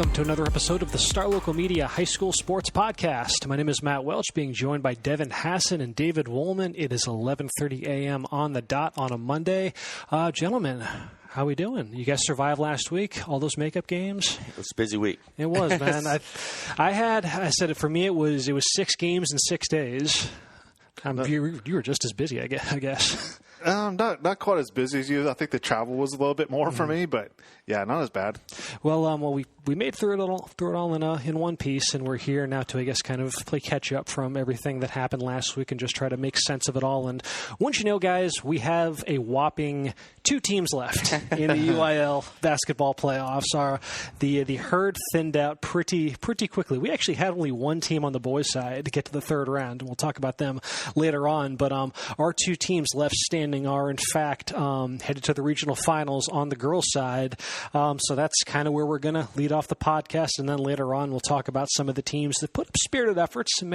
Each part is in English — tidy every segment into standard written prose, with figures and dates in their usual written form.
Welcome to another episode of the Star Local Media High School Sports Podcast. My name is Matt Welch, being joined by Devin, Hasson, and David Wolman. It is 11:30 a.m. on the dot on a Monday. Gentlemen, how we doing? You guys survived last week? All those makeup games? It was a busy week. It was, man. I said it for me. It was 6 games in 6 days. You were just as busy, I guess. Not quite as busy as you. I think the travel was a little bit more for me, but yeah, not as bad. Well, we made through it all in one piece, and we're here now to, I guess, kind of play catch up from everything that happened last week and just try to make sense of it all. And once you know, guys, we have a whopping 2 teams left in the UIL basketball playoffs. The herd thinned out pretty quickly. We actually had only one team on the boys' side to get to the third round, and we'll talk about them later on. But our 2 teams left standing are, in fact, headed to the regional finals on the girls' side. So that's kind of where we're going to lead off the podcast, and then later on we'll talk about some of the teams that put up spirited efforts and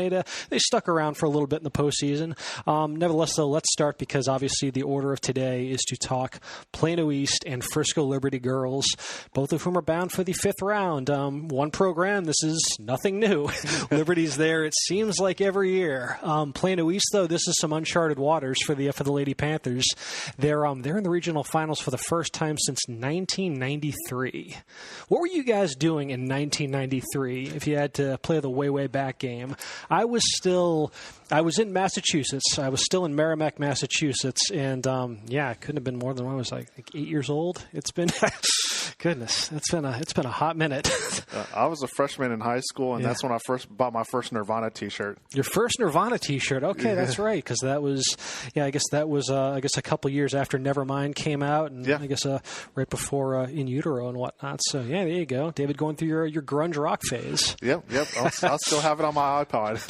they stuck around for a little bit in the postseason. Nevertheless, though, let's start because obviously the order of today is to talk Plano East and Frisco Liberty girls, both of whom are bound for the 5th round. One program, this is nothing new. Liberty's there, it seems like every year. Plano East, though, this is some uncharted waters for the Lady Panthers. They're in the regional finals for the first time since 1993. What were you guys doing in 1993 if you had to play the way back game? I was in Massachusetts. I was still in Merrimack, Massachusetts, and it couldn't have been more than when I was like 8 years old. It's been goodness, it's been a hot minute. I was a freshman in high school, and that's when I first bought my first Nirvana T-shirt. Your first Nirvana T-shirt? Okay, that's right, because that was a couple years after Nevermind came out, and I guess right before In Utero and whatnot. So there you go, David, going through your grunge rock phase. Yep. I'll still have it on my iPod.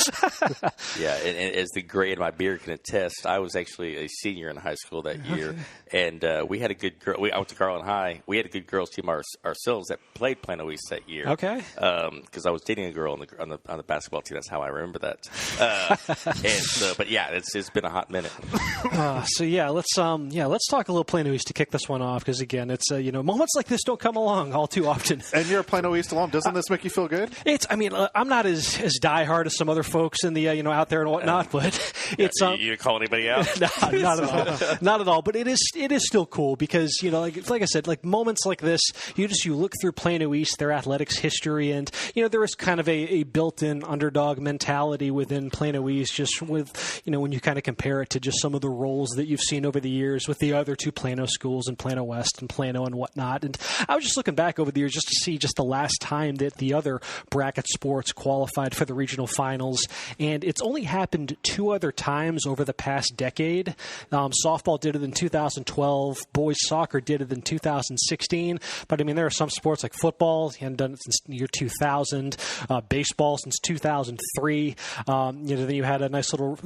Yeah, and as the gray in my beard can attest, I was actually a senior in high school that year, and we had a good girl. I went to Garland High. We had a good girls team ourselves that played Plano East that year. Okay. Because I was dating a girl on the basketball team. That's how I remember that. It's been a hot minute. Let's talk a little Plano East to kick this one off, because again, it's moments like this don't come along all too often. And you're a Plano East alum. Doesn't this make you feel good? I'm not as diehard as some other folks in the out there and whatnot, but it's you didn't call anybody out? No, not at all. Not at all. But it is still cool because like I said, like moments like this, you look through Plano East, their athletics history, and there is kind of a built-in underdog mentality within Plano East, just with when you kind of compare it to just some of the roles that you've seen over the years with the other 2 Plano schools in Plano West and Plano and whatnot. And I was just looking back over the years just to see just the last time that the other bracket sports qualified for the regional finals, and it's only happened 2 other times over the past decade. Softball did it in 2012. Boys soccer did it in 2016. But there are some sports like football, you hadn't done it since the year 2000. Baseball since 2003. Then you had a nice little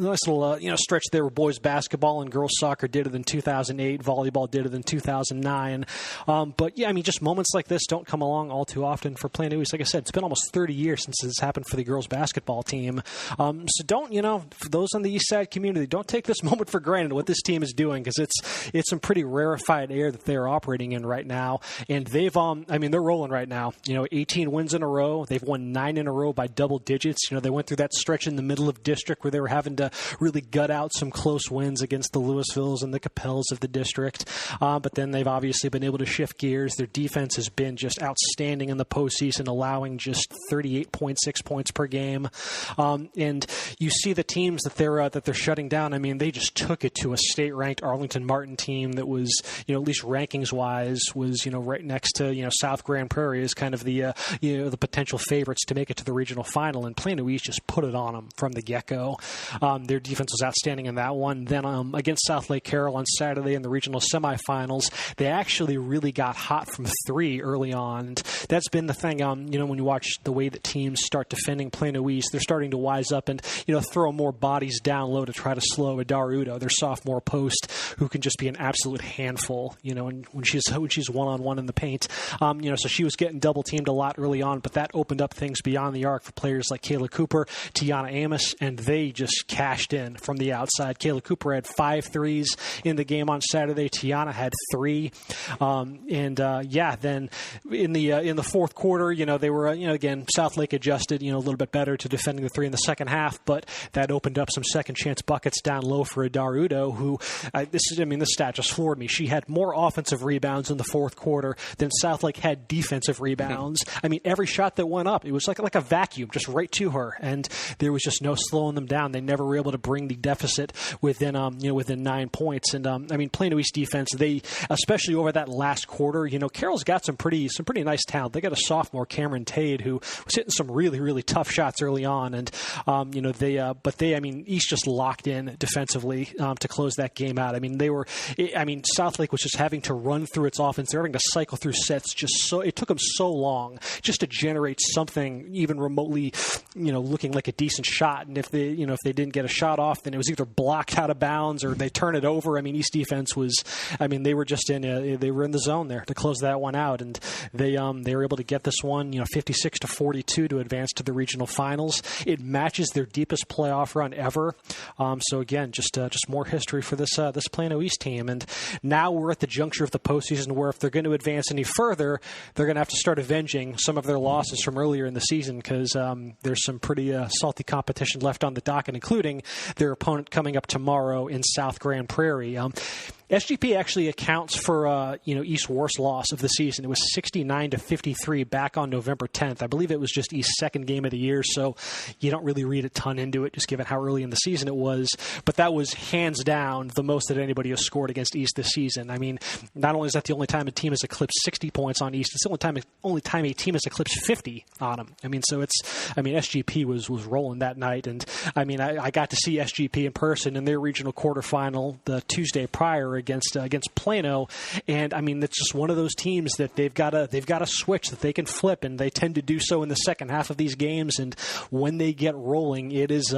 stretch there where boys basketball and girls soccer did it in 2008. Volleyball did it in 2009. Just moments like this don't come along all too often for Plano East. Like I said, it's been almost 30 years since this happened for the girls basketball team. So don't, for those on the East Side community, don't take this moment for granted what this team is doing, because it's some pretty rarefied air that they're operating in right now. And they've, they're rolling right now. 18 wins in a row. They've won 9 in a row by double digits. They went through that stretch in the middle of district where they were having to really gut out some close wins against the Lewisvilles and the Coppells of the district. But then they've obviously been able to shift gears. Their defense has been just outstanding in the postseason, allowing just 38.6 points per game. And you see the teams that they're shutting down. They just took it to a state-ranked Arlington Martin team that was, at least rankings-wise, was right next to South Grand Prairie as kind of the potential favorites to make it to the regional final. And Plano East just put it on them from the get-go. Their defense was outstanding in that one. Then against South Lake Carroll on Saturday in the regional semifinals, they actually really got hot from 3 early on. And that's been the thing. When you watch the way that teams start defending Plano East, they're starting to wise up and throw more bodies down low to try to slow Adara Udo, their sophomore post, who can just be an absolute handful. And when she's one-on-one the paint. So she was getting double teamed a lot early on, but that opened up things beyond the arc for players like Kayla Cooper, Tiana Amos, and they just cashed in from the outside. Kayla Cooper had 5 threes in the game on Saturday. Tiana had 3. Then in the fourth quarter, they were, again, Southlake adjusted, a little bit better to defending the 3 in the second half, but that opened up some second chance buckets down low for Adar Udo, who, this stat just floored me. She had more offensive rebounds in the fourth quarter than Southlake had defensive rebounds. Every shot that went up, it was like a vacuum, just right to her, and there was just no slowing them down. They never were able to bring the deficit within 9 points. And Plano East defense, they, especially over that last quarter, Carroll's got some pretty nice talent. They got a sophomore, Cameron Tade, who was hitting some really, really tough shots early on, and East just locked in defensively to close that game out. Southlake was just having to run through its offense. They're having to cycle through sets. It took them so long just to generate something even remotely, looking like a decent shot. And if they didn't get a shot off, then it was either blocked out of bounds or they turn it over. East defense was, they were just in the zone there to close that one out, and they were able to get this one, 56-42 to advance to the regional finals. It matches their deepest playoff run ever. So again, just more history for this Plano East team. And now we're at the juncture of the postseason where if they're going to advance any further, they're going to have to start avenging some of their losses from earlier in the season, because there's some pretty salty competition left on the docket, including their opponent coming up tomorrow in South Grand Prairie. SGP actually accounts for East's worst loss of the season. It was 69-53 back on November 10th. I believe it was just East's second game of the year, so you don't really read a ton into it, just given how early in the season it was. But that was hands down the most that anybody has scored against East this season. Not only is that the only time a team has eclipsed 60 points on East, it's the only time a team has eclipsed 50 on them. SGP was rolling that night, and I got to see SGP in person in their regional quarterfinal the Tuesday prior against Plano, and it's just one of those teams that they've got a switch that they can flip, and they tend to do so in the second half of these games. And when they get rolling, it's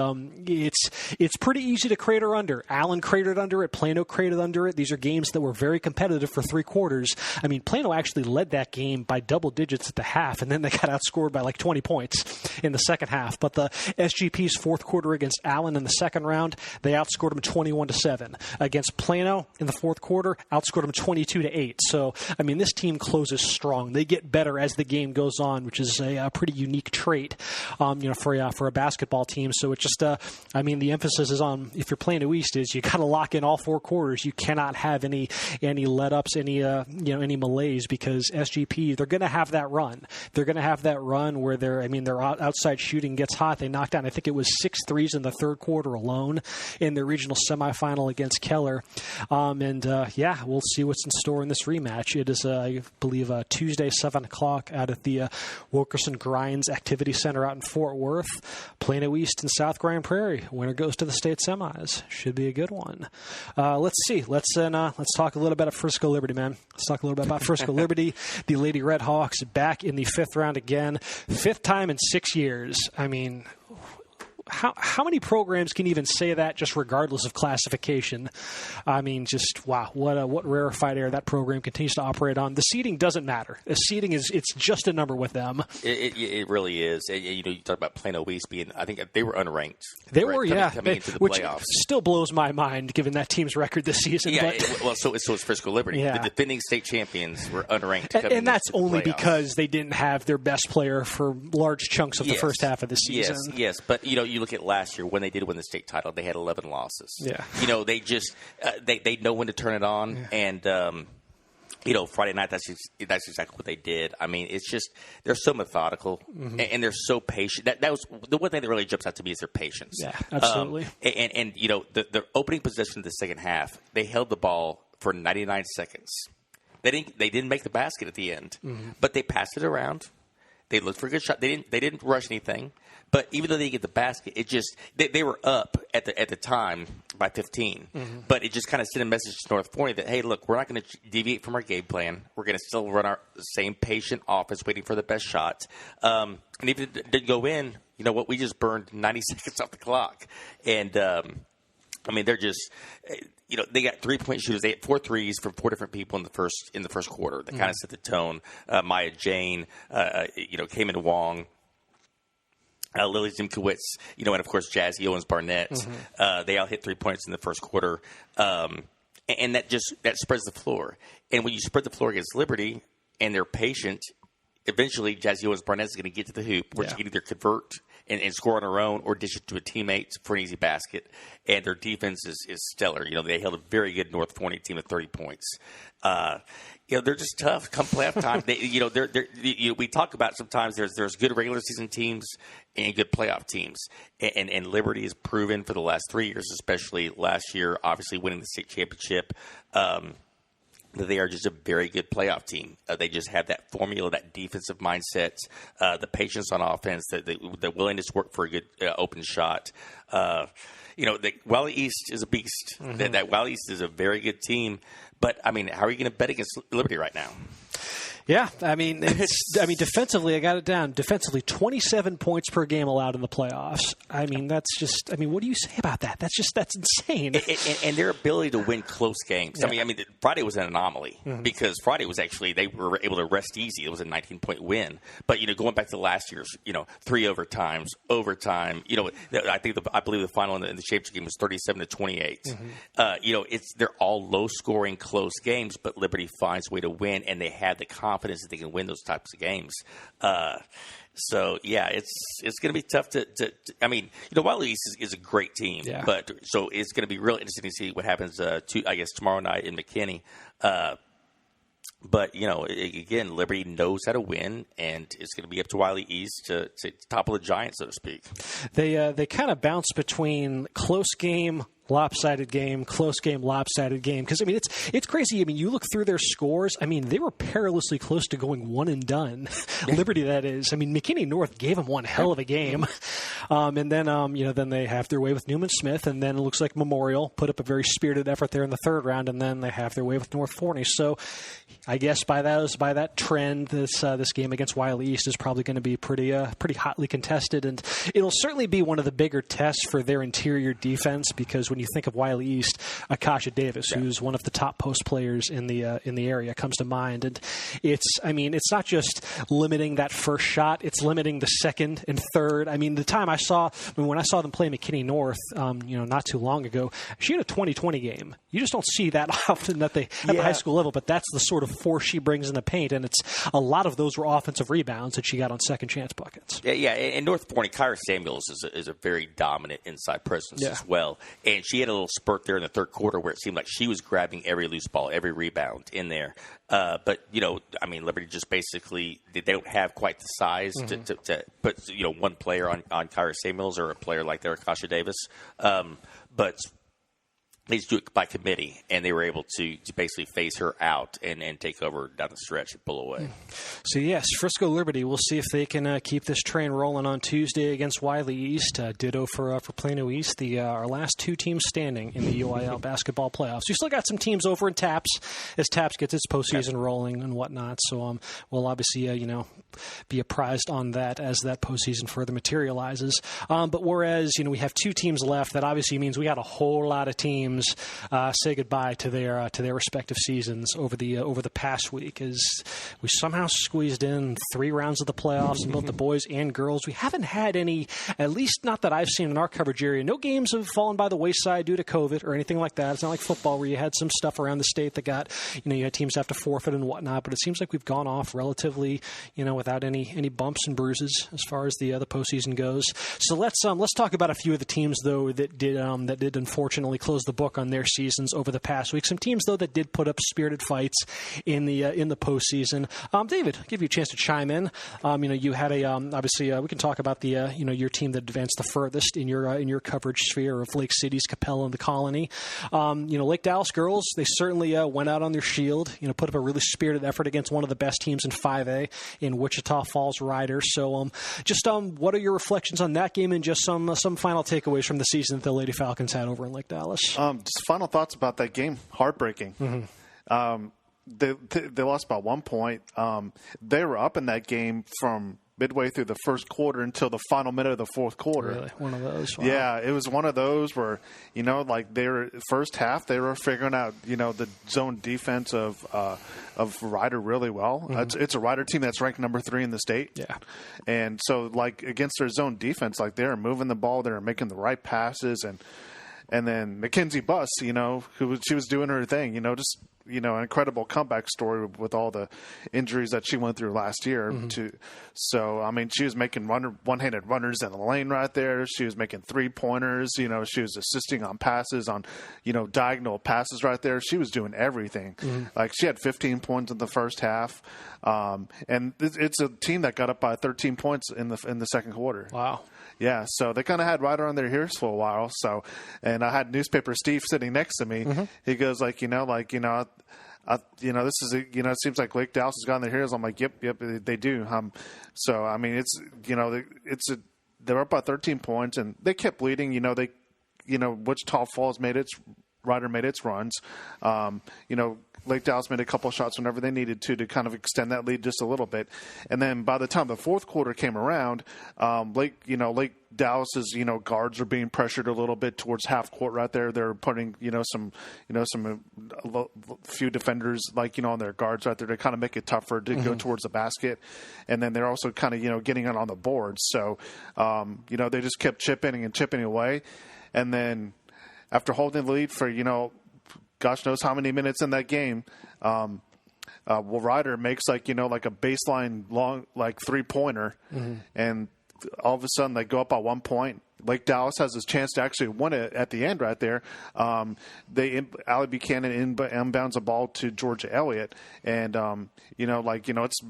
pretty easy to crater under. Allen cratered under it, Plano cratered under it. These are games that were very competitive for 3 quarters. Plano actually led that game by double digits at the half, and then they got outscored by like 20 points in the second half. But the SGP's fourth quarter against Allen in the second round, they outscored them 21-7. Against Plano in the fourth quarter, outscored them 22-8. So, this team closes strong. They get better as the game goes on, which is a pretty unique trait, for a basketball team. So it's just, the emphasis is on, if you're playing East, is you got to lock in all 4 quarters. You cannot have any let-ups, any malaise, because SGP, they're going to have that run. They're going to have that run where their outside shooting gets hot. They knocked down, I think it was 6 threes in the third quarter alone in their regional semifinal against Keller. We'll see what's in store in this rematch. It is, I believe, Tuesday, 7 o'clock out at the Wilkerson Grinds Activity Center out in Fort Worth. Plano East and South Grand Prairie. Winner goes to the state semis. Should be a good one. Let's see. Let's talk a little bit about Frisco Liberty, man. Let's talk a little bit about Frisco Liberty. The Lady Red Hawks back in the 5th round again. 5th time in 6 years. How many programs can even say that, just regardless of classification? Just wow, what rarefied air that program continues to operate on. The seeding doesn't matter. The seeding it's just a number with them. It really is. You talk about Plano East being, I think they were unranked. They were, coming into the which playoffs. Still blows my mind given that team's record this season. Yeah, so is Frisco Liberty. Yeah. The defending state champions were unranked, and that's only playoffs. Because they didn't have their best player for large chunks of the first half of the season. Yes, but you look at last year when they did win the state title, they had 11 losses. Yeah, they just they know when to turn it on, and Friday night that's exactly what they did. It's just they're so methodical and they're so patient. That was the one thing that really jumps out to me is their patience. Yeah, absolutely. And the opening possession of the second half, they held the ball for 99 seconds. They didn't make the basket at the end, but they passed it around. They looked for a good shot. They didn't rush anything. But even though they didn't get the basket, it just they were up at the time by 15. But it just kind of sent a message to North Point that, hey, look, we're not going to deviate from our game plan. We're going to still run our same patient offense, waiting for the best shot. And if it didn't go in, you know what? We just burned 90 seconds off the clock. And I mean, they're just, they got 3-point shooters. They had 4 threes from 4 different people in the first quarter. That kind of set the tone. Maya Jane, Kamen Wong, Lily Zimkowitz, and of course Jazzy Owens Barnett. They all hit 3 points in the first quarter, and that spreads the floor. And when you spread the floor against Liberty and they're patient, eventually Jazzy Owens Barnett is going to get to the hoop, where she can either convert and score on her own or dish it to a teammate for an easy basket. And their defense is stellar. They held a very good North Forney team at 30 points. They're just tough come playoff time. We talk about sometimes there's good regular season teams and good playoff teams. And Liberty has proven for the last 3 years, especially last year, obviously winning the state championship, that they are just a very good playoff team. They just have that formula, that defensive mindset, the patience on offense, the willingness to work for a good open shot. The Wiley East is a beast. That Wiley East is a very good team. But, how are you going to bet against Liberty right now? Yeah, defensively, I got it down. Defensively, 27 points per game allowed in the playoffs. That's just, what do you say about that? That's insane. And their ability to win close games. Yeah. Friday was an anomaly because Friday was actually, they were able to rest easy. It was a 19-point win. But, going back to last year's, 3 overtimes, overtime, I believe the final in the championship game was 37-28. They're all low-scoring, close games, but Liberty finds a way to win, and they have the confidence that they can win those types of games. So it's going to be tough to Wiley East is a great team, but so it's going to be real interesting to see what happens tomorrow night in McKinney. But, again, Liberty knows how to win, and it's going to be up to Wiley East to topple the giant, so to speak. They kind of bounce between close game, lopsided game, close game, lopsided game. Because, it's crazy. You look through their scores. They were perilously close to going one and done. Liberty, that is. McKinney North gave them one hell of a game. And then, then they have their way with Newman Smith. And then it looks like Memorial put up a very spirited effort there in the third round. And then they have their way with North Forney. So I guess by that trend, this game against Wiley East is probably going to be pretty hotly contested. And it'll certainly be one of the bigger tests for their interior defense, because when you think of Wiley East, Akasha Davis, who's one of the top post players in the area, comes to mind. And it's not just limiting that first shot; it's limiting the second and third. The time when I saw them play McKinney North, not too long ago, she had a 20-20 game. You just don't see that often at the high school level, but that's the sort of force she brings in the paint, and it's a lot of those were offensive rebounds that she got on second chance buckets. Yeah. And North Forney, Kyra Samuels is a very dominant inside presence as well, and she had a little spurt there in the third quarter where it seemed like she was grabbing every loose ball, every rebound in there. But Liberty just basically, they don't have quite the size to put one player on Kyra Samuels or a player like their Akasha Davis. But they just do it by committee, and they were able to basically phase her out and take over down the stretch and pull away. So, yes, Frisco Liberty, we'll see if they can keep this train rolling on Tuesday against Wiley East. Ditto for Plano East, our last two teams standing in the UIL basketball playoffs. We still got some teams over in TAPS as TAPS gets its postseason rolling and whatnot. So we'll obviously, be apprised on that as that postseason further materializes. But whereas, we have two teams left, that obviously means we got a whole lot of teams say goodbye to their respective seasons over the past week, as we somehow squeezed in 3 rounds of the playoffs in both the boys and girls. We haven't had any, at least not that I've seen in our coverage area. No games have fallen by the wayside due to COVID or anything like that. It's not like football where you had some stuff around the state that got, you had teams have to forfeit and whatnot. But it seems like we've gone off relatively, without any bumps and bruises as far as the postseason goes. So let's talk about a few of the teams though that did unfortunately close the book on their seasons over the past week. Some teams though that did put up spirited fights in the postseason. David, I'll give you a chance to chime in. You had obviously we can talk about the your team that advanced the furthest in your coverage sphere of Lake City's Coppell and the Colony. Lake Dallas girls, they certainly went out on their shield. Put up a really spirited effort against one of the best teams in 5A in Wichita Falls Riders. So what are your reflections on that game and just some final takeaways from the season that the Lady Falcons had over in Lake Dallas? Just final thoughts about that game. Heartbreaking. They lost by 1 point. They were up in that game from midway through the first quarter until the final minute of the fourth quarter. Really? One of those? Wow. Yeah, it was one of those where, like they were first half, they were figuring out, the zone defense of Rider really well. Mm-hmm. It's a Rider team that's ranked number 3 in the state. Yeah. And so, like, against their zone defense, like, they're moving the ball, they're making the right passes, and then Mackenzie Buss, she was doing her thing, just an incredible comeback story with all the injuries that she went through last year. Mm-hmm. So, I mean, she was making one-handed runners in the lane right there. She was making 3-pointers. She was assisting on passes, on, diagonal passes right there. She was doing everything. Mm-hmm. Like, she had 15 points in the first half. And it's a team that got up by 13 points in the second quarter. Wow. Yeah, so they kind of had Ryder on their heels for a while. So, and I had Newspaper Steve sitting next to me. Mm-hmm. He goes this is it seems like Lake Dallas has gotten their heels. I'm like, yep, they do. So I mean, they're up by 13 points, and they kept leading. Wichita Falls Ryder made its runs. Lake Dallas made a couple of shots whenever they needed to kind of extend that lead just a little bit. And then by the time the fourth quarter came around, Lake Dallas's, guards were being pressured a little bit towards half court right there. They're putting, some few defenders on their guards right there to kind of make it tougher to go towards the basket. And then they're also kind of, getting it on the board. So, they just kept chipping away. And then after holding the lead for, gosh knows how many minutes in that game, Ryder makes like a baseline long 3-pointer, and all of a sudden they go up by 1 point. Lake Dallas has this chance to actually win it at the end right there. Allie Buchanan inbounds a ball to Georgia Elliott, and it's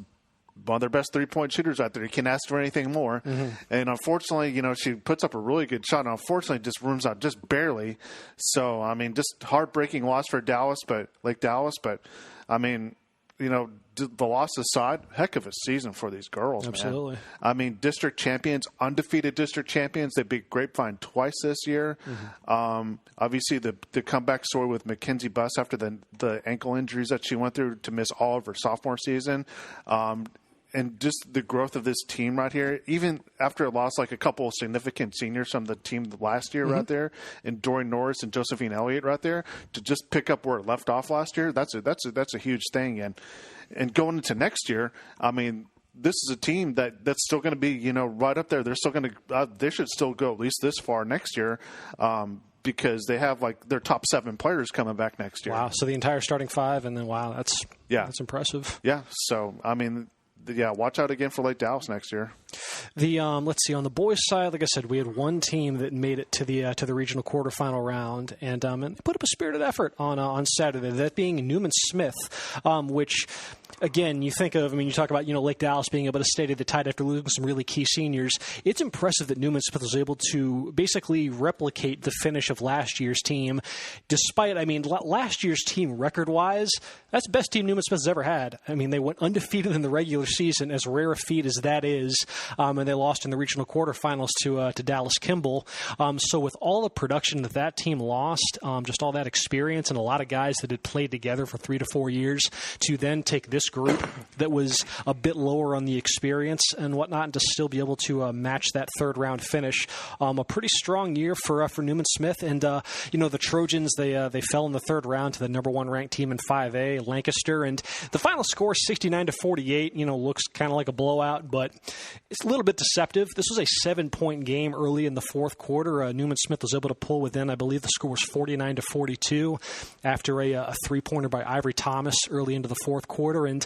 one of their best 3-point shooters out there. You can't ask for anything more. Mm-hmm. And unfortunately, she puts up a really good shot, and unfortunately just rooms out just barely. So, I mean, just heartbreaking loss for Lake Dallas. But, I mean, the loss aside, heck of a season for these girls. Absolutely. Man. I mean, district champions, undefeated district champions. They beat Grapevine twice this year. Mm-hmm. Obviously, the comeback story with Mackenzie Buss after the ankle injuries that she went through to miss all of her sophomore season. And just the growth of this team right here, even after it lost like a couple of significant seniors from the team last year right there, and Dorian Norris and Josephine Elliott right there, to just pick up where it left off last year, that's a huge thing. And going into next year, I mean, this is a team that's still going to be, right up there. They're still going to they should still go at least this far next year. Because they have their top 7 players coming back next year. Wow! So the entire starting 5, and then that's impressive. Yeah. So I mean, watch out again for Lake Dallas next year. Let's see, on the boys' side, like I said, we had one team that made it to the regional quarterfinal round, and they put up a spirited effort on Saturday. That being Newman Smith, which. Again, you think of, you talk about, Lake Dallas being able to stay to the tide after losing some really key seniors. It's impressive that Newman Smith was able to basically replicate the finish of last year's team, despite, last year's team record-wise, that's the best team Newman Smith has ever had. They went undefeated in the regular season, as rare a feat as that is, and they lost in the regional quarterfinals to Dallas Kimball. So with all the production that team lost, just all that experience and a lot of guys that had played together for 3 to 4 years, to then take this group that was a bit lower on the experience and whatnot, and to still be able to match that third round finish. A pretty strong year for Newman Smith, and the Trojans they fell in the third round to the number 1 ranked team in 5A, Lancaster, and the final score 69-48. Looks kind of like a blowout, but it's a little bit deceptive. This was a 7-point game early in the fourth quarter. Newman Smith was able to pull within, I believe the score was 49-42 after a 3-pointer by Ivory Thomas early into the fourth quarter. And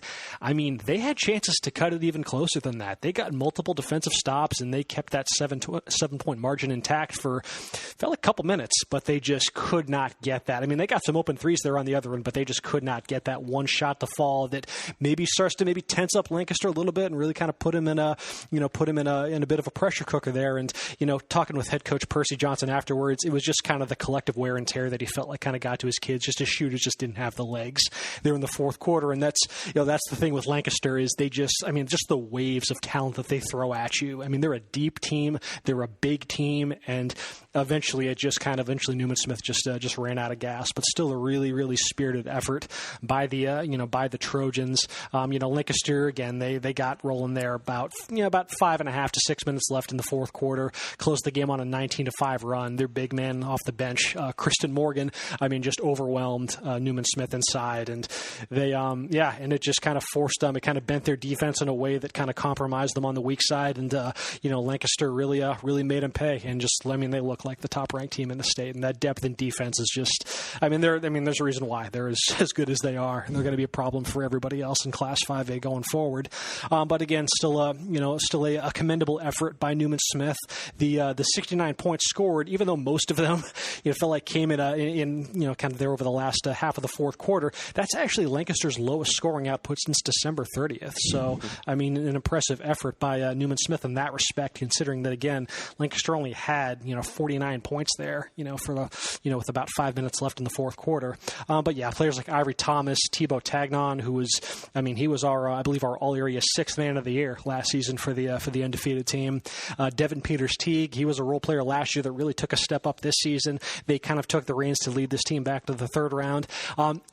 they had chances to cut it even closer than that. They got multiple defensive stops, and they kept that 7-point margin intact for felt like a couple minutes, but they just could not get that. They got some open threes there on the other end, but they just could not get that one shot to fall that maybe starts to tense up Lancaster a little bit and really kind of put him in a bit of a pressure cooker there. And talking with head coach Percy Johnson afterwards, it was just kind of the collective wear and tear that he felt like kind of got to his kids. Just his shooters just didn't have the legs there in the fourth quarter, and that's the thing with Lancaster is just the waves of talent that they throw at you. I mean, they're a deep team, they're a big team, and eventually Newman Smith just ran out of gas. But still, a really, really spirited effort by the Trojans. Lancaster again, they got rolling there about 5.5 to 6 minutes left in the fourth quarter. Closed the game on a 19-5 run. Their big man off the bench, Kristen Morgan, just overwhelmed Newman Smith inside, and they and it just kind of forced them. It kind of bent their defense in a way that kind of compromised them on the weak side, and Lancaster really made them pay, and they look like the top ranked team in the state, and that depth in defense is just there's a reason why they're as good as they are, and they're going to be a problem for everybody else in Class 5A going forward. But again, still a commendable effort by Newman Smith. The 69 points scored, even though most of them felt like came in kind of there over the last half of the fourth quarter. That's actually Lancaster's lowest scoring output since December 30th. So an impressive effort by Newman Smith in that respect, considering that again Lancaster only had 49 points there with about 5 minutes left in the fourth quarter. But players like Ivory Thomas, Thibaut Tagnon, who was he was our I believe our all area sixth man of the year last season for the undefeated team. Devin Peters-Teague, he was a role player last year that really took a step up this season. They kind of took the reins to lead this team back to the third round.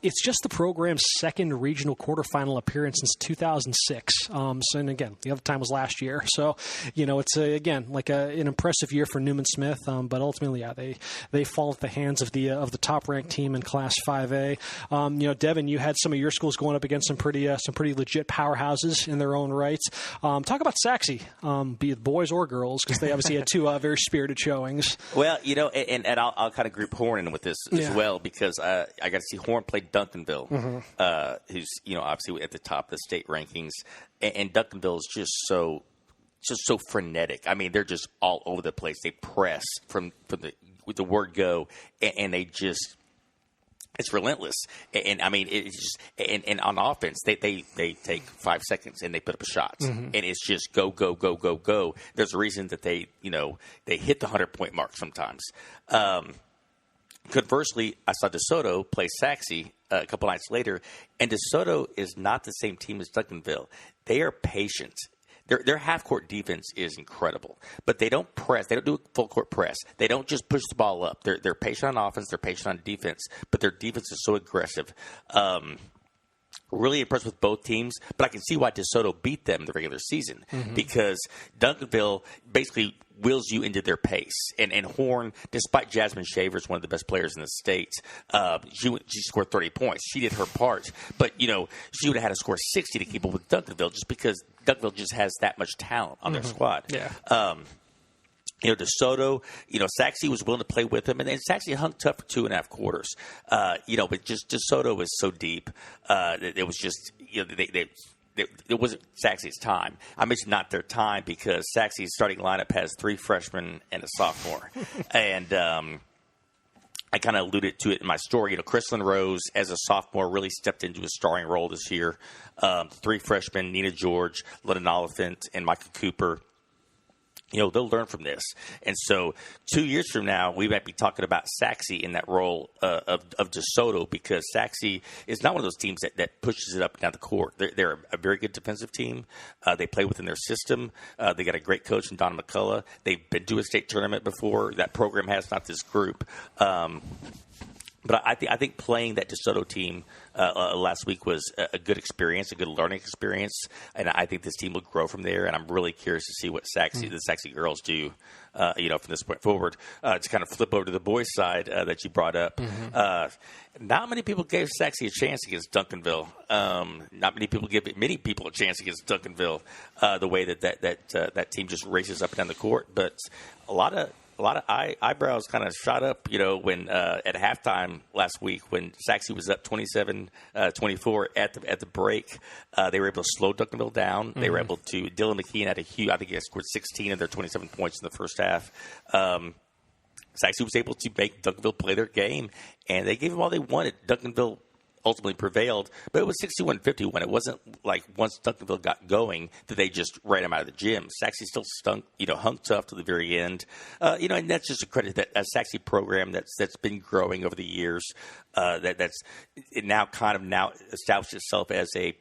It's just the program's second regional quarterfinal appearance since 2006. And again, the other time was last year. So, it's an impressive year for Newman Smith. But ultimately, they fall at the hands of the top ranked team in Class 5A. Devin, you had some of your schools going up against some pretty legit powerhouses in their own rights. Talk about Sachse, be it boys or girls, because they obviously had two very spirited showings. Well, and I'll kind of group Horn in with this as well, because I got to see Horn play Duncanville, who's obviously at the top of the state rankings, and Duncanville is just so frenetic. I mean, they're just all over the place. They press from the word go, and they just. It's relentless, and it's just and on offense they take 5 seconds and they put up a shot, and it's just go. There's a reason that they hit the 100-point mark sometimes. Conversely, I saw DeSoto play Sachse a couple nights later, and DeSoto is not the same team as Duncanville. They are patient. Their half-court defense is incredible, but they don't press. They don't do a full-court press. They don't just push the ball up. They're patient on offense. They're patient on defense, but their defense is so aggressive. Really impressed with both teams, but I can see why DeSoto beat them in the regular season, because Duncanville basically wills you into their pace. And Horn, despite Jasmine Shavers, one of the best players in the state, she scored 30 points. She did her part, but she would have had to score 60 to keep up with Duncanville, just because Duncanville just has that much talent on their squad. Yeah. DeSoto, Sachse was willing to play with him, and then Sachse hung tough for 2.5 quarters. But just DeSoto was so deep. It was just, it wasn't Sachse's time. I mentioned not their time because Sachse's starting lineup has 3 freshmen and a sophomore. And I kind of alluded to it in my story. Chrislyn Rose, as a sophomore, really stepped into a starring role this year. 3 freshmen, Nina George, Lennon Oliphant, and Michael Cooper. They'll learn from this. And so 2 years from now, we might be talking about Sachse in that role of DeSoto, because Sachse is not one of those teams that pushes it up and down the court. They're a very good defensive team. They play within their system. They got a great coach in Donna McCullough. They've been to a state tournament before. That program has, not this group. But I think playing that DeSoto team last week was a good experience, a good learning experience, and I think this team will grow from there. And I'm really curious to see what the Sachse girls do, from this point forward. To kind of flip over to the boys' side that you brought up, not many people gave Sachse a chance against Duncanville. Not many people give many people a chance against Duncanville. The way that team just races up and down the court, but a lot of eyebrows kind of shot up, when at halftime last week when Sachse was up 27-24 at the break. They were able to slow Duncanville down. They were able to. Dylan McKeon had I think he scored 16 of their 27 points in the first half. Sachse was able to make Duncanville play their game, and they gave them all they wanted. Duncanville ultimately prevailed. But it was 61-51. It wasn't like once Duncanville got going that they just ran them out of the gym. Sachse still hung tough to the very end. And that's just a credit that a Sachse program that's been growing over the years. That's now established itself as a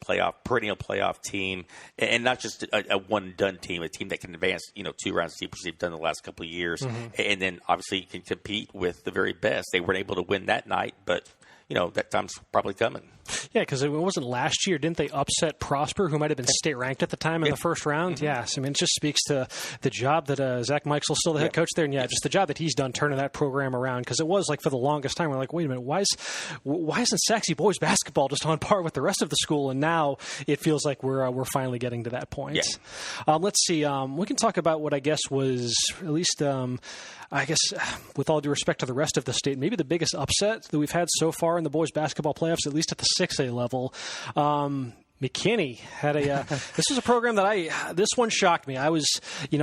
perennial playoff team, and not just a one and done team, a team that can advance 2 rounds deep, which they've done the last couple of years, and then obviously you can compete with the very best. They weren't able to win that night, but that time's probably coming. Yeah, because it wasn't last year. Didn't they upset Prosper, who might have been state ranked at the time in the first round? Mm-hmm. Yes. I mean, it just speaks to the job that Zach Meixel's still the head coach there. And just the job that he's done turning that program around. Because it was like for the longest time, we're like, wait a minute, why isn't Sachse boys basketball just on par with the rest of the school? And now it feels like we're finally getting to that point. Yeah. Let's see. We can talk about what I guess was at least with all due respect to the rest of the state, maybe the biggest upset that we've had so far in the boys basketball playoffs, at least at the 6A level. McKinney had this was a program that this one shocked me. I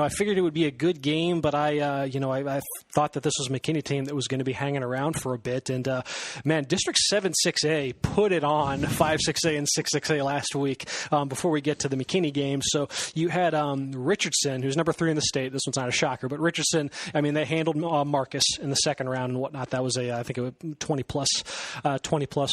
figured it would be a good game, but I thought that this was a McKinney team that was going to be hanging around for a bit. And District 7 6A put it on 5 6A and 6 6A last week before we get to the McKinney game. So you had Richardson, who's number 3 in the state. This one's not a shocker, but Richardson, they handled Marcus in the second round and whatnot. That was I think a 20 plus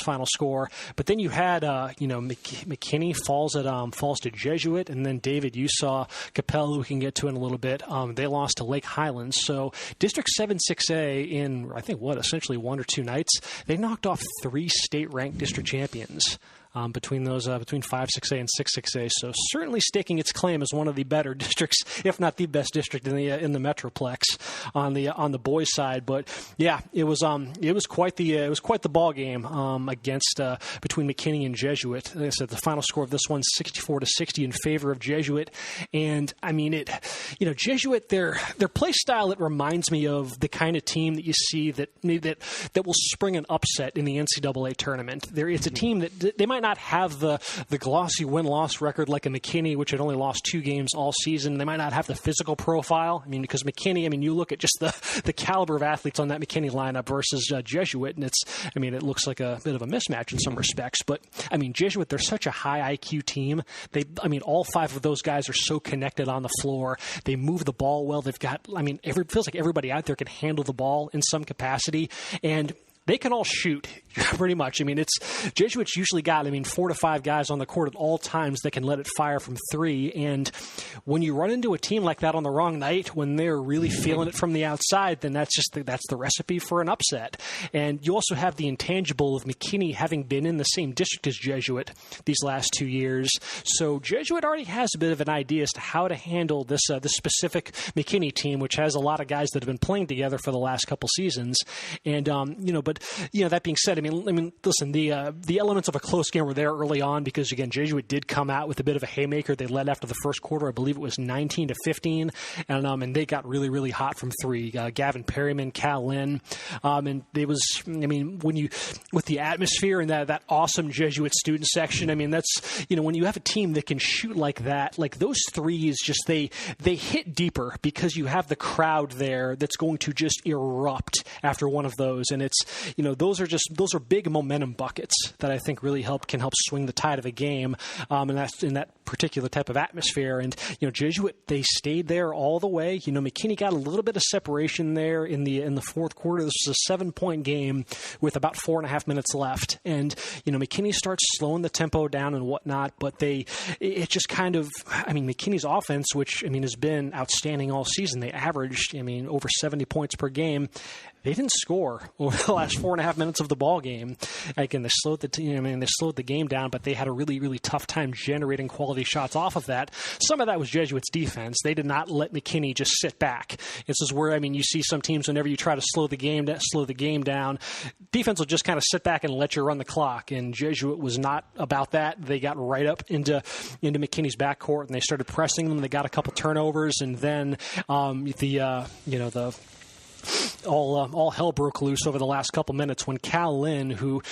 final score. But then you had McKinney falls to Jesuit, and then David, you saw Coppell, who we can get to in a little bit. They lost to Lake Highlands. So District 7 6A in I think essentially 1 or 2 nights, they knocked off 3 state-ranked district champions. Between 5 6A and 6 6A, so certainly staking its claim as one of the better districts, if not the best district in the Metroplex on the boys' side. But yeah, it was quite the ball game against between McKinney and Jesuit. Like I said, the final score of this one 64-60 in favor of Jesuit, and Jesuit their play style, it reminds me of the kind of team that you see that will spring an upset in the NCAA tournament. It's a team that they might not have the glossy win-loss record like a McKinney, which had only lost 2 games all season. They might not have the physical profile. Because McKinney, you look at just the caliber of athletes on that McKinney lineup versus Jesuit, and it looks like a bit of a mismatch in some respects. But Jesuit, they're such a high IQ team. All 5 of those guys are so connected on the floor. They move the ball well. They've got, it feels like everybody out there can handle the ball in some capacity, and they can all shoot pretty much. It's Jesuits usually got 4 to 5 guys on the court at all times that can let it fire from 3. And when you run into a team like that on the wrong night, when they're really feeling it from the outside, then that's the recipe for an upset. And you also have the intangible of McKinney having been in the same district as Jesuit these last 2 years. So Jesuit already has a bit of an idea as to how to handle this specific McKinney team, which has a lot of guys that have been playing together for the last couple seasons. And but that being said, listen, the elements of a close game were there early on because, again, Jesuit did come out with a bit of a haymaker. They led after the first quarter. I believe it was 19-15, and they got really, really hot from 3. Gavin Perryman, Cal Lynn, and it was, when you with the atmosphere and that awesome Jesuit student section, that's when you have a team that can shoot like that, like those threes, just they hit deeper because you have the crowd there that's going to just erupt after one of those, and it's those are big momentum buckets that I think really can help swing the tide of a game, and that's in that particular type of atmosphere. And Jesuit, they stayed there all the way. McKinney got a little bit of separation there in the fourth quarter. This was a 7-point game with about 4.5 minutes left, and McKinney starts slowing the tempo down and whatnot. But it just kind of, McKinney's offense, which has been outstanding all season. They averaged over 70 points per game. They didn't score over the last 4.5 minutes of the ball game. Again, they slowed the game down, but they had a really, really tough time generating quality shots off of that. Some of that was Jesuit's defense. They did not let McKinney just sit back. This is where you see some teams whenever you try to slow the game down, defense will just kind of sit back and let you run the clock. And Jesuit was not about that. They got right up into McKinney's backcourt and they started pressing them. They got a couple turnovers, and then all hell broke loose over the last couple minutes when Cal Lynn, who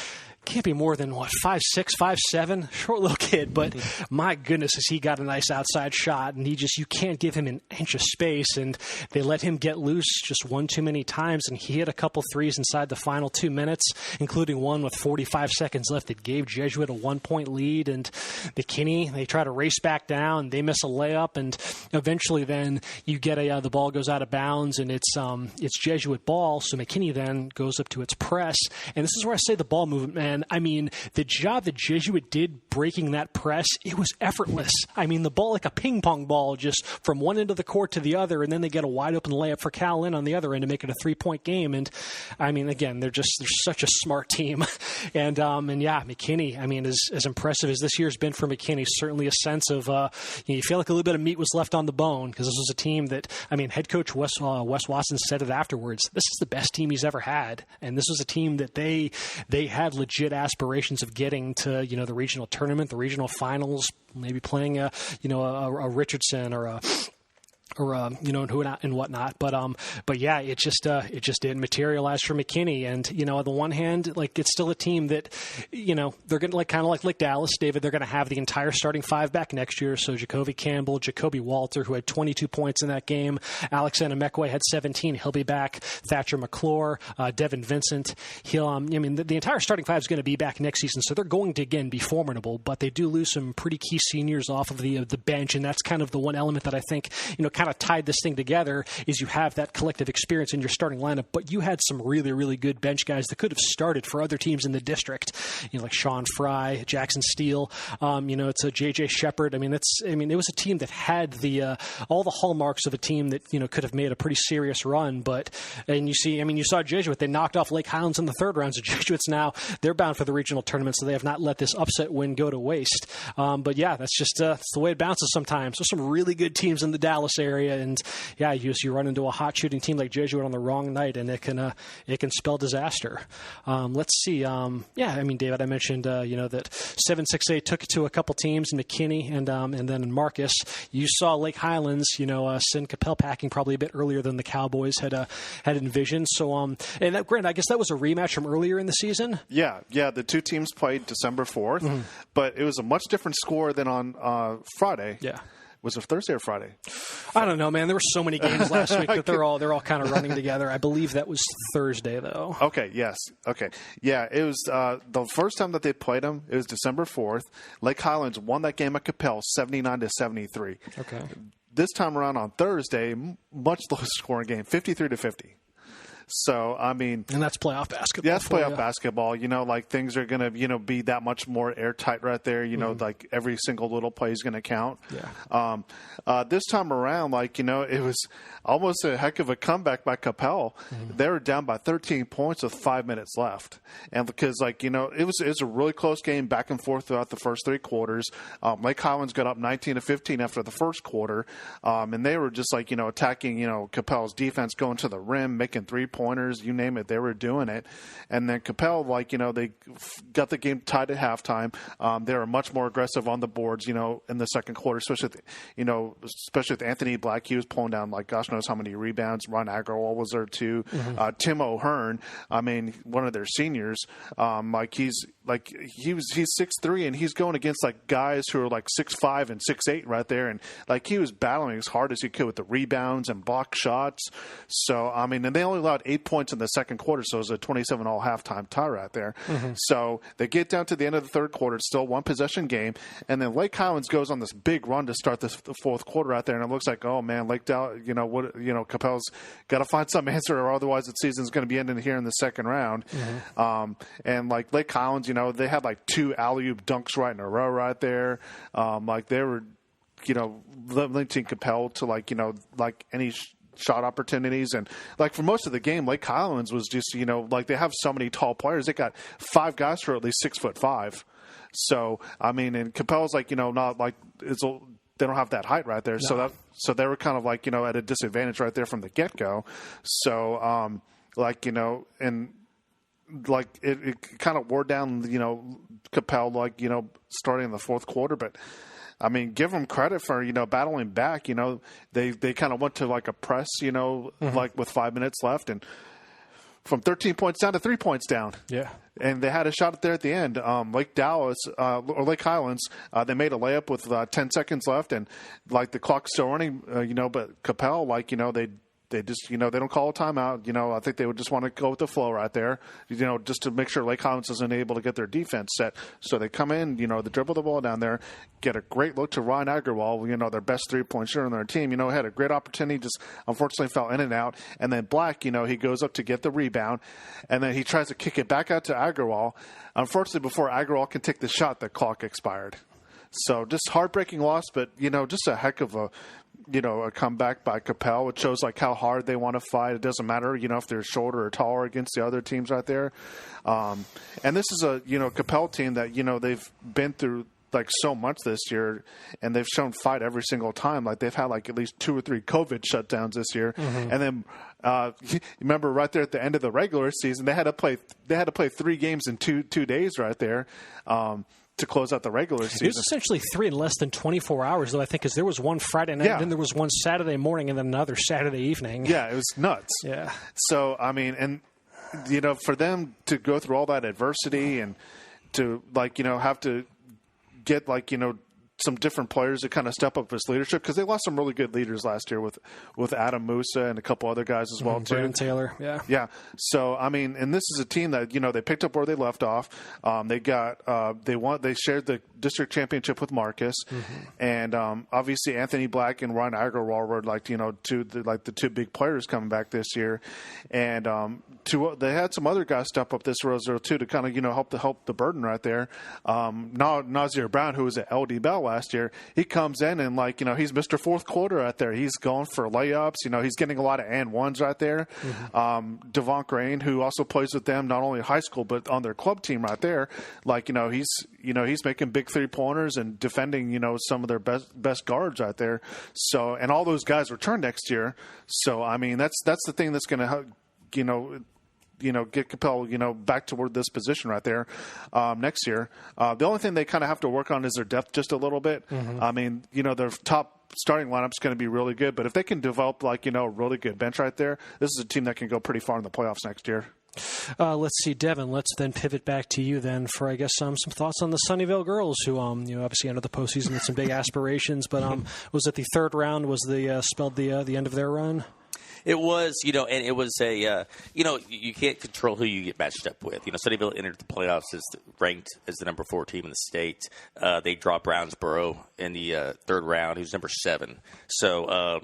can't be more than 5'6", 5'7", short little kid, but my goodness, has he got a nice outside shot, and you can't give him an inch of space, and they let him get loose just one too many times, and he hit a couple threes inside the final 2 minutes, including one with 45 seconds left that gave Jesuit a 1-point lead, and McKinney, they try to race back down, they miss a layup, and eventually then you get the ball goes out of bounds, and it's Jesuit ball, so McKinney then goes up to its press, and this is where I say the ball movement, man. I mean, the job that Jesuit did breaking that press, it was effortless. I mean, the ball like a ping pong ball, just from one end of the court to the other, and then they get a wide open layup for Cal Lynn on the other end to make it a 3-point game. And I mean, again, they're such a smart team. And yeah, McKinney, I mean, as impressive as this year's been for McKinney, certainly a sense of, you feel like a little bit of meat was left on the bone, because this was a team that, I mean, head coach Wes Watson said it afterwards, this is the best team he's ever had. And this was a team that they had legit aspirations of getting to, the regional tournament, the regional finals, maybe playing a Richardson or and whatnot. But yeah, it just didn't materialize for McKinney. And, on the one hand, like, it's still a team that, they're going to kind of like Dallas, David, they're going to have the entire starting five back next year. So Jacoby Campbell, Jacoby Walter, who had 22 points in that game. Alexander McWay had 17. He'll be back. Thatcher McClure, Devin Vincent. The entire starting five is going to be back next season. So they're going to, again, be formidable, but they do lose some pretty key seniors off of the bench. And that's kind of the one element that I think, kind of tied this thing together, is you have that collective experience in your starting lineup, but you had some really, really good bench guys that could have started for other teams in the district, like Sean Fry, Jackson Steele, it's a JJ Shepard. It was a team that had all the hallmarks of a team that, could have made a pretty serious run. You saw Jesuit, they knocked off Lake Highlands in the third round, so Jesuit's now, they're bound for the regional tournament, so they have not let this upset win go to waste. But yeah, that's just that's the way it bounces sometimes. There's some really good teams in the Dallas area, and yeah, you run into a hot shooting team like Jesuit on the wrong night, and it can spell disaster. Let's see. David, I mentioned that 7-6-8 took it to a couple teams, McKinney and then in Marcus. You saw Lake Highlands, send Coppell packing probably a bit earlier than the Cowboys had envisioned. So and granted, I guess that was a rematch from earlier in the season. Yeah. The two teams played December 4th, but it was a much different score than on Friday. Yeah. Was it Thursday or Friday? I don't know, man. There were so many games last week that they're all kind of running together. I believe that was Thursday, though. Okay, yes. Okay. Yeah, it was the first time that they played them, it was December 4th. Lake Highlands won that game at Coppell 79-73. Okay. This time around on Thursday, much lower scoring game, 53-50. So, and that's playoff basketball. Yeah, that's playoff basketball. Things are going to, be that much more airtight right there. Like every single little play is going to count. Yeah. This time around, it was almost a heck of a comeback by Coppell. They were down by 13 points with 5 minutes left. And because, it was a really close game back and forth throughout the first three quarters. Lake Highlands got up 19-15 after the first quarter. And they were just attacking, Coppell's defense, going to the rim, making 3-pointers, you name it, they were doing it. And then Coppell, they got the game tied at halftime. They were much more aggressive on the boards, in the second quarter, especially with Anthony Black. He was pulling down, gosh knows how many rebounds. Ron Agrawal was there too. Tim O'Hearn, one of their seniors, he's 6'3", and he's going against guys who are 6'5" and 6'8" right there, and he was battling as hard as he could with the rebounds and block shots. So and they only allowed 8 points in the second quarter, so it was a 27-all halftime tie right there. So they get down to the end of the third quarter. It's still one possession game, and then Lake Highlands goes on this big run to start the fourth quarter out there, and it looks like, oh man, Coppell's got to find some answer, or otherwise the season's going to be ending here in the second round. And Lake Highlands, they had 2 alley-oop dunks right in a row right there. They were, limiting Coppell to any shot opportunities. And for most of the game, Lake Highlands was just, they have so many tall players. They got 5 guys who are at least 6'5". So, and Coppell's not they don't have that height right there. No. So they were kind of at a disadvantage right there from the get-go. So, and it kind of wore down, Coppell, starting in the fourth quarter. But, give them credit for, battling back. They kind of went to a press, with 5 minutes left. And from 13 points down to 3 points down. Yeah. And they had a shot there at the end. Lake Highlands, they made a layup with 10 seconds left, and like the clock's still running, but Coppell, they just, they don't call a timeout. I think they would just want to go with the flow right there, just to make sure Lake Highlands isn't able to get their defense set. So they come in, they dribble the ball down there, get a great look to Ryan Agarwal, their best 3-point shooter on their team. Had a great opportunity, just unfortunately fell in and out. And then Black, he goes up to get the rebound, and then he tries to kick it back out to Agarwal. Unfortunately, before Agarwal can take the shot, the clock expired. So just heartbreaking loss, but, just a heck of a comeback by Coppell. It shows how hard they want to fight. It doesn't matter, if they're shorter or taller against the other teams right there. And this is a, Coppell team that, they've been through so much this year, and they've shown fight every single time. They've had at least 2 or 3 COVID shutdowns this year. Mm-hmm. And then you remember right there at the end of the regular season, they had to play 3 games in two days right there. To close out the regular season. It was essentially 3 in less than 24 hours, though, I think, because there was one Friday night, and then there was one Saturday morning, and then another Saturday evening. Yeah, it was nuts. Yeah. So, and, for them to go through all that adversity and to, have to get, some different players to kind of step up as leadership, because they lost some really good leaders last year with Adam Musa and a couple other guys as well, too. Brandon Taylor, yeah. Yeah. So, and this is a team that, they picked up where they left off. They shared the district championship with Marcus. Mm-hmm. And obviously Anthony Black and Ryan Agarwal were the 2 big players coming back this year. And they had some other guys step up this row too to kind of help the burden right there. Nazir Brown, who was at LD Bell last year, he comes in and he's Mr. Fourth Quarter out there. He's going for layups. He's getting a lot of and ones right there. Mm-hmm. Devon Crane, who also plays with them not only in high school but on their club team right there, he's making big 3-pointers and defending some of their best guards out there. So, and all those guys return next year. So that's the thing that's going to help get Coppell, back toward this position right there next year. The only thing they kind of have to work on is their depth just a little bit. Mm-hmm. Their top starting lineup's going to be really good, but if they can develop a really good bench right there, this is a team that can go pretty far in the playoffs next year. Let's see, Devin. Let's then pivot back to you then for, I guess, some thoughts on the Sunnyvale girls, who obviously entered the postseason with some big aspirations, but was it the third round was spelled the end of their run? It was, and it was you can't control who you get matched up with. Sunnyvale entered the playoffs ranked as the number 4 team in the state. They dropped Brownsboro in the third round, who's number 7. So,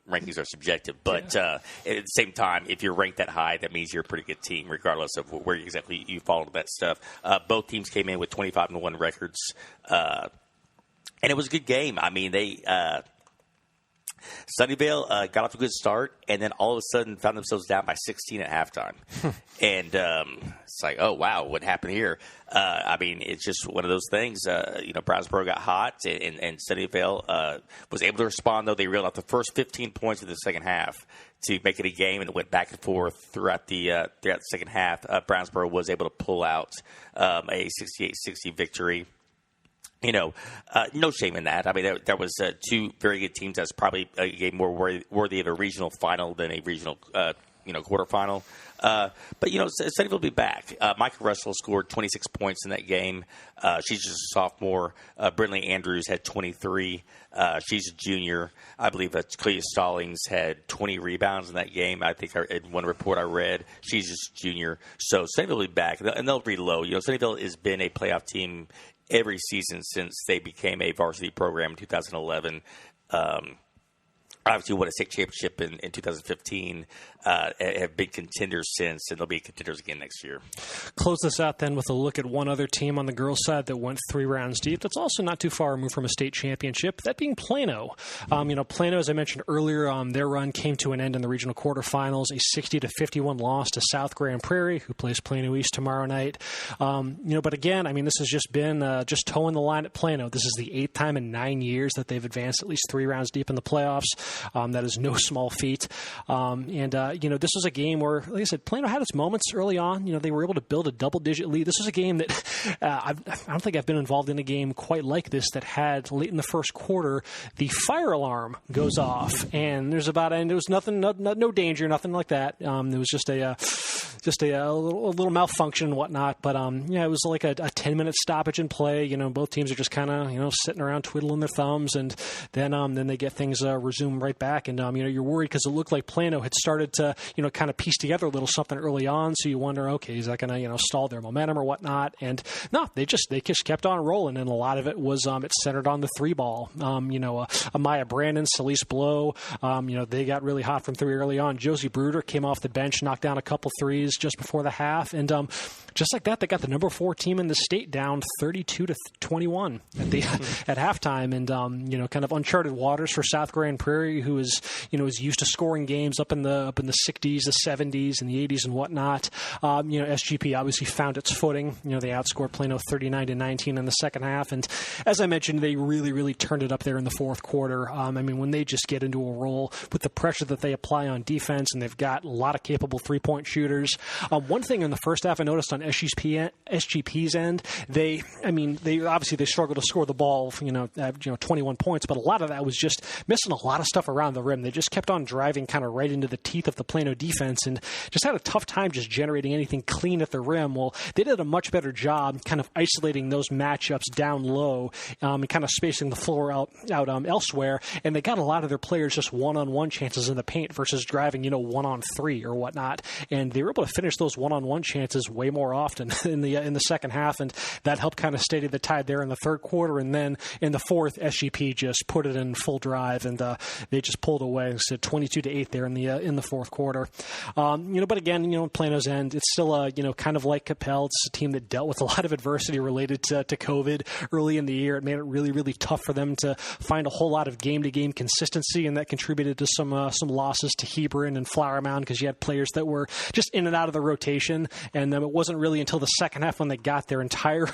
rankings are subjective. But at the same time, if you're ranked that high, that means you're a pretty good team, regardless of where exactly you fall into that stuff. Both teams came in with 25-1 records. And it was a good game. Sunnyvale got off to a good start, and then all of a sudden found themselves down by 16 at halftime. And it's oh, wow, what happened here? It's just one of those things. Brownsboro got hot, and Sunnyvale was able to respond, though. They reeled out the first 15 points of the second half to make it a game, and it went back and forth throughout the second half. Brownsboro was able to pull out a 68-60 victory. No shame in that. There was 2 very good teams. That's probably a game more worthy of a regional final than a regional, quarterfinal. But Sunnyvale will be back. Micah Russell scored 26 points in that game. She's just a sophomore. Brindley Andrews had 23. She's a junior. I believe Clea Stallings had 20 rebounds in that game. I think in one report I read, she's just a junior. So Sunnyvale will be back, and they'll reload. Sunnyvale has been a playoff team every season since they became a varsity program in 2011. Obviously won a state championship in 2015, have been contenders since, and they'll be contenders again next year. Close this out then with a look at one other team on the girls' side that went 3 rounds deep. That's also not too far removed from a state championship, that being Plano. Plano, as I mentioned earlier, their run came to an end in the regional quarterfinals, a 60-51 loss to South Grand Prairie, who plays Plano East tomorrow night. But again, this has just been just toeing the line at Plano. This is the 8th time in 9 years that they've advanced at least 3 rounds deep in the playoffs. That is no small feat. This was a game where, like I said, Plano had its moments early on. They were able to build a double-digit lead. This was a game that I don't think I've been involved in a game quite like this that had, late in the first quarter, the fire alarm goes off. And there was nothing, no danger, nothing like that. It was just just a little malfunction and whatnot. But it was like a 10-minute stoppage in play. Both teams are just kind of sitting around twiddling their thumbs, and then they get things resumed right back. And you're worried because it looked like Plano had started to kind of piece together a little something early on. So you wonder, okay, is that going to stall their momentum or whatnot? And no, they just kept on rolling, and a lot of it was it centered on the three ball. Amaya Brandon, Celeste Blow, they got really hot from three early on. Josie Bruder came off the bench, knocked down a couple threes just before the half, and just like that, they got the number 4 team in the state down 32-21 at halftime, and kind of uncharted waters for South Grand Prairie, who is used to scoring games up in the 60s, the 70s, and the 80s and whatnot. SGP obviously found its footing. They outscored Plano 39-19 in the second half, and as I mentioned, they really, really turned it up there in the fourth quarter. When they just get into a roll with the pressure that they apply on defense, and they've got a lot of capable three-point shooters. One thing in the first half I noticed on SGP's end, they obviously they struggled to score the ball, 21 points, but a lot of that was just missing a lot of stuff around the rim. They just kept on driving kind of right into the teeth of the Plano defense, and just had a tough time just generating anything clean at the rim. Well, they did a much better job kind of isolating those matchups down low, and kind of spacing the floor out elsewhere, and they got a lot of their players just one-on-one chances in the paint versus driving, 1-on-3 or whatnot, and they were able to finish those one-on-one chances way more often in the second half, and that helped kind of steady the tide there in the third quarter. And then in the fourth, SGP just put it in full drive, and they just pulled away and said 22-8 there in the fourth quarter. But again, Plano's end, it's still kind of like Coppell. It's a team that dealt with a lot of adversity related to COVID early in the year. It made it really, really tough for them to find a whole lot of game-to-game consistency, and that contributed to some losses to Hebron and Flower Mound, because you had players that were just in and out of the rotation, and it wasn't really until the second half when they got their entire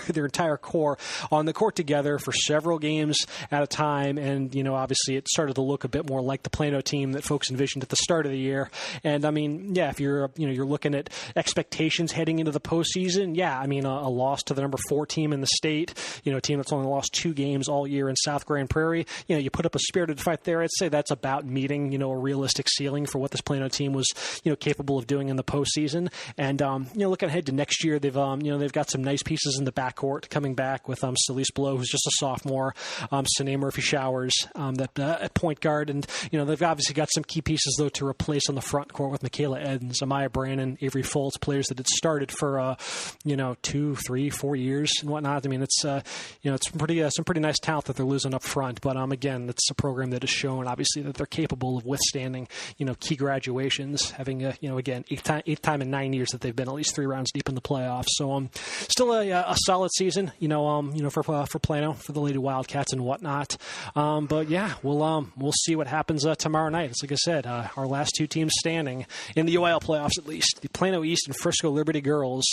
core on the court together for several games at a time. And obviously it started to look a bit more like the Plano team that folks envisioned at the start of the year. And if you're you're looking at expectations heading into the postseason, a loss to the number 4 team in the state, a team that's only lost 2 games all year in South Grand Prairie, you put up a spirited fight there. I'd say that's about meeting a realistic ceiling for what this Plano team was capable of doing in the postseason. And looking ahead to next year, they've got some nice pieces in the backcourt coming back with Celeste Blow, who's just a sophomore, Sine Murphy-Showers at point guard, and they've obviously got some key pieces though to replace on the front court with Michaela Edens, Amaya Brannon, Avery Foltz, players that had started for 2, 3, 4 years and whatnot. It's it's some pretty nice talent that they're losing up front, but again, it's a program that has shown obviously that they're capable of withstanding key graduations, having again eighth time in 9 years that they've been at least 3 rounds deep in the playoffs. So still a solid season for Plano, for the Lady Wildcats and whatnot. But yeah, we'll see what happens tomorrow night. It's like I said, our last 2 teams standing in the UIL playoffs, at least, the Plano East and Frisco Liberty girls.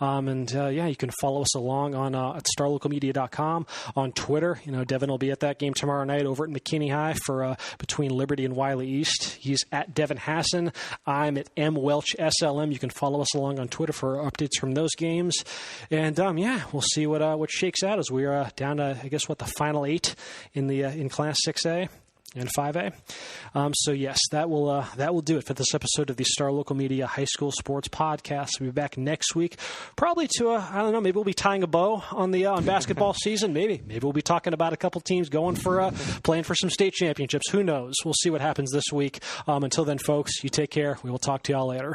You can follow us along on at starlocalmedia.com, on Twitter. Devin will be at that game tomorrow night over at McKinney High for between Liberty and Wiley East. He's at Devin Hasson. I'm at Welch SLM. You can follow us along on Twitter for updates from those games. And we'll see what shakes out as we are down to the final 8 in Class 6A and 5A. So yes, that will do it for this episode of the Star Local Media High School Sports Podcast. We'll be back next week, probably to maybe we'll be tying a bow on basketball season. Maybe we'll be talking about a couple teams going for playing for some state championships. Who knows? We'll see what happens this week. Until then, folks, you take care. We will talk to y'all later.